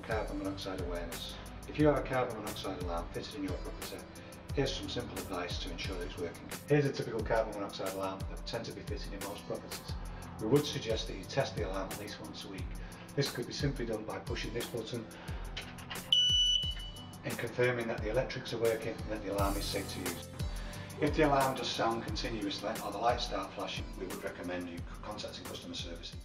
carbon monoxide awareness. If you have a carbon monoxide alarm fitted in your property, here's some simple advice to ensure that it's working. Here's a typical carbon monoxide alarm that tend to be fitted in most properties. We would suggest that you test the alarm at least once a week. This could be simply done by pushing this button and confirming that the electrics are working and that the alarm is safe to use. If the alarm does sound continuously or the lights start flashing, we would recommend you contacting customer services.